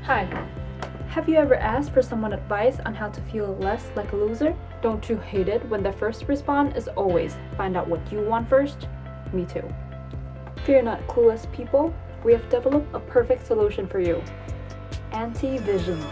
Hi. Have you ever asked for someone advice on how to feel less like a loser? Don't you hate it when the first response is always find out what you want first? Me too. Fear not, clueless people. We have developed a perfect solution for you. Anti-vision.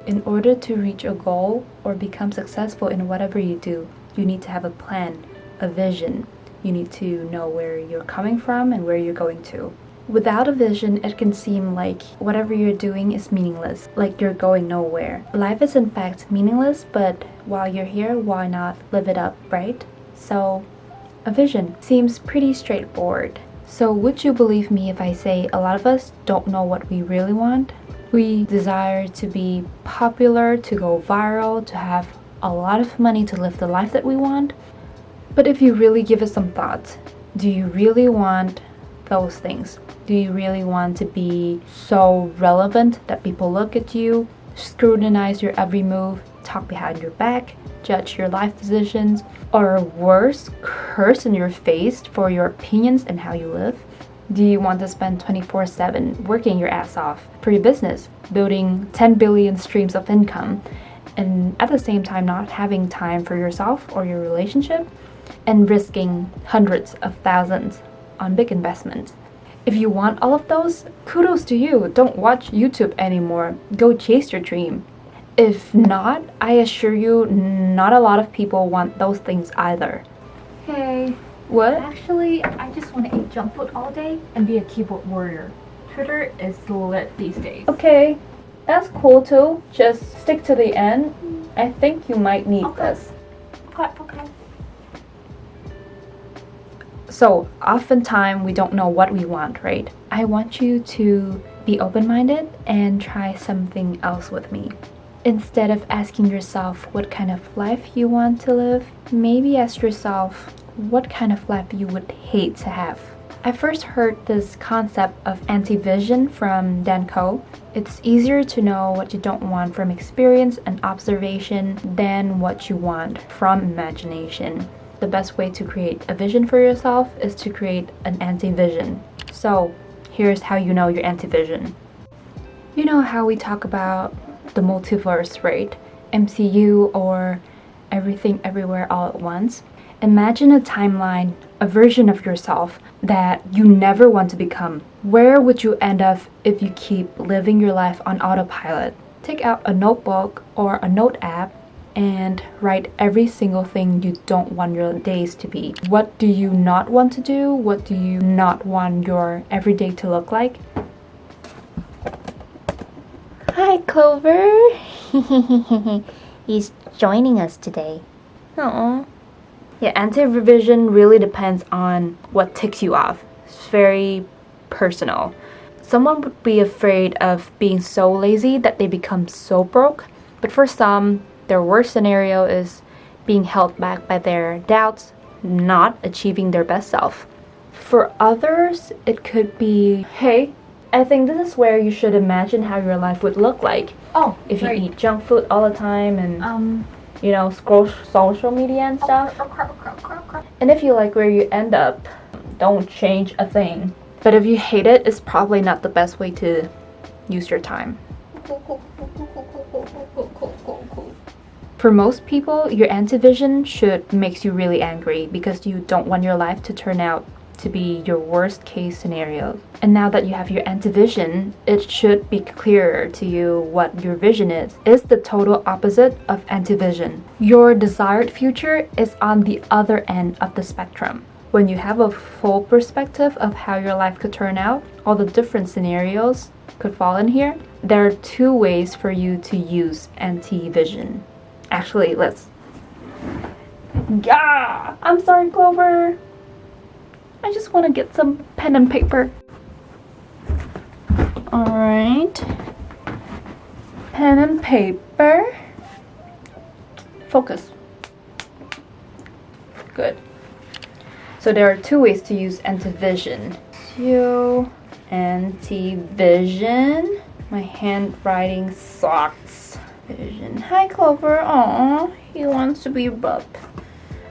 In order to reach a goal or become successful in whatever you do, you need to have a plan, a vision. You need to know where you're coming from and where you're going to. Without a vision, it can seem like whatever you're doing is meaningless, like you're going nowhere. Life is in fact meaningless, but while you're here, why not live it up, right? So, a vision seems pretty straightforward. So would you believe me if I say a lot of us don't know what we really want? We desire to be popular, to go viral, to have a lot of money to live the life that we want. But if you really give it some thought, do you really want those things? Do you really want to be so relevant that people look at you, scrutinize your every move, talk behind your back, judge your life decisions, or worse, curse in your face for your opinions and how you live? Do you want to spend 24/7 working your ass off for your business, building 10 billion streams of income, and at the same time not having time for yourself or your relationship, and risking hundreds of thousands on big investments? If you want all of those, kudos to you. Don't watch YouTube anymore. Go chase your dream. If not, I assure you, not a lot of people want those things either. Hey. What? Actually, I just want to eat junk food all day and be a keyboard warrior. Twitter is lit these days. Okay, that's cool too. Just stick to the end. I think you might need this. Okay. So, oftentimes we don't know what we want, right? I want you to be open-minded and try something else with me. Instead of asking yourself what kind of life you want to live, maybe ask yourself what kind of life you would hate to have. I first heard this concept of anti-vision from Dan Coe. It's easier to know what you don't want from experience and observation than what you want from imagination. The best way to create a vision for yourself is to create an anti-vision. So, here's how you know your anti-vision. You know how we talk about the multiverse, right? MCU or everything everywhere all at once. Imagine a timeline, a version of yourself that you never want to become. Where would you end up if you keep living your life on autopilot? Take out a notebook or a note app and write every single thing you don't want your days to be. What do you not want to do? What do you not want your everyday to look like? Hi, Clover. He's joining us today. Aww. Yeah, anti-vision really depends on what ticks you off. It's very personal. Someone would be afraid of being so lazy that they become so broke. But for some, their worst scenario is being held back by their doubts, not achieving their best self. For others, it could be, hey, I think this is where you should imagine how your life would look like. Oh, if you right. eat junk food all the time and scroll social media and stuff. And if you like where you end up, don't change a thing. But if you hate it, it's probably not the best way to use your time. For most people, your anti-vision should makes you really angry because you don't want your life to turn out to be your worst case scenario. And now that you have your anti-vision, it should be clearer to you what your vision is. It's the total opposite of anti-vision. Your desired future is on the other end of the spectrum. When you have a full perspective of how your life could turn out, all the different scenarios could fall in here, there are two ways for you to use anti-vision. Actually, I'm sorry, Clover. I just want to get some pen and paper. Alright. Pen and paper. Focus. Good. So there are two ways to use anti-vision. Anti-vision. My handwriting sucks. Vision. Hi, Clover. Aw, he wants to be rubbed.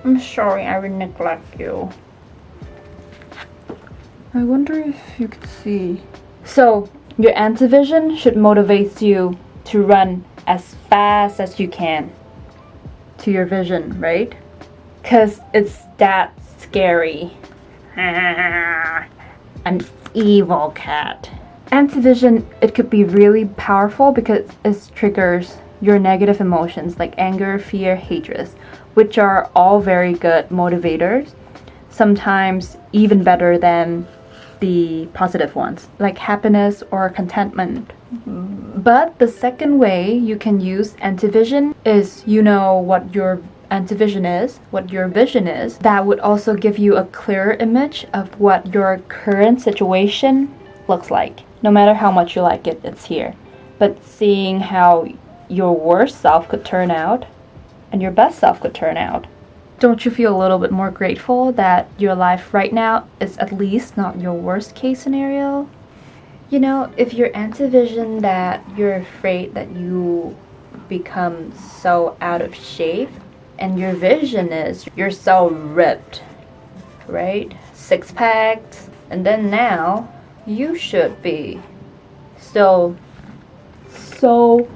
I'm sorry I would neglect you. I wonder if you could see. So, your antivision should motivate you to run as fast as you can to your vision, right? Because it's that scary. An evil cat. Antivision, it could be really powerful because it triggers your negative emotions like anger, fear, hatred, which are all very good motivators, sometimes even better than the positive ones, like happiness or contentment. But the second way you can use antivision is you know what your antivision is, what your vision is. That would also give you a clearer image of what your current situation looks like. No matter how much you like it, it's here. But seeing how your worst self could turn out and your best self could turn out. Don't you feel a little bit more grateful that your life right now is at least not your worst case scenario? You know, if your antivision that you're afraid that you become so out of shape, and your vision is you're so ripped, right? Six packs, and then now you should be still so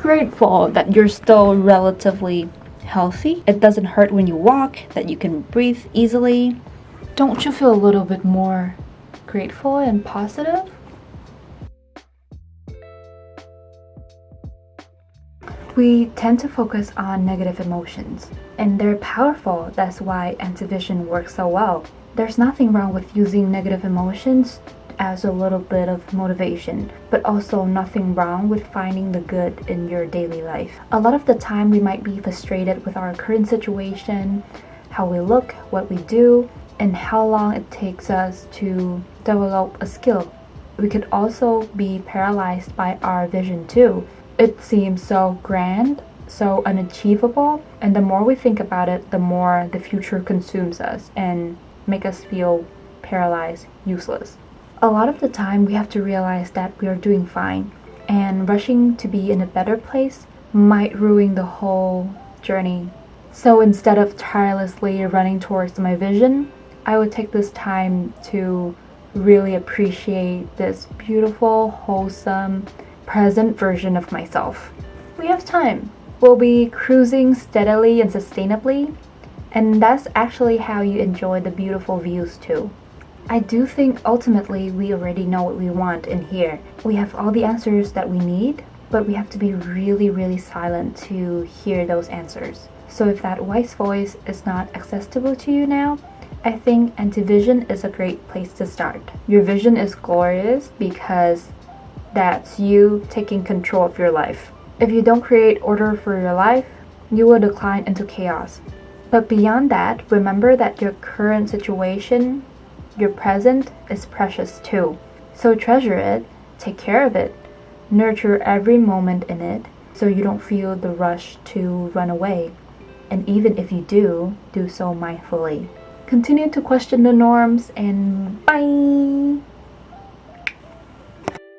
grateful that you're still relatively healthy. It doesn't hurt when you walk, that you can breathe easily. Don't you feel a little bit more grateful and positive? We tend to focus on negative emotions, and they're powerful. That's why antivision works so well. There's nothing wrong with using negative emotions as a little bit of motivation, but also nothing wrong with finding the good in your daily life. A lot of the time we might be frustrated with our current situation, how we look, what we do, and how long it takes us to develop a skill. We could also be paralyzed by our vision too. It seems so grand, so unachievable, and the more we think about it, the more the future consumes us and make us feel paralyzed, useless. A lot of the time we have to realize that we are doing fine, and rushing to be in a better place might ruin the whole journey. So instead of tirelessly running towards my vision, I would take this time to really appreciate this beautiful, wholesome, present version of myself. We have time. We'll be cruising steadily and sustainably, and that's actually how you enjoy the beautiful views too. I do think ultimately we already know what we want in here. We have all the answers that we need, but we have to be really, really silent to hear those answers. So if that wise voice is not accessible to you now, I think antivision is a great place to start. Your vision is glorious because that's you taking control of your life. If you don't create order for your life, you will decline into chaos. But beyond that, remember that your current situation, your present, is precious too. So treasure it, take care of it, nurture every moment in it so you don't feel the rush to run away. And even if you do so mindfully. Continue to question the norms, and bye!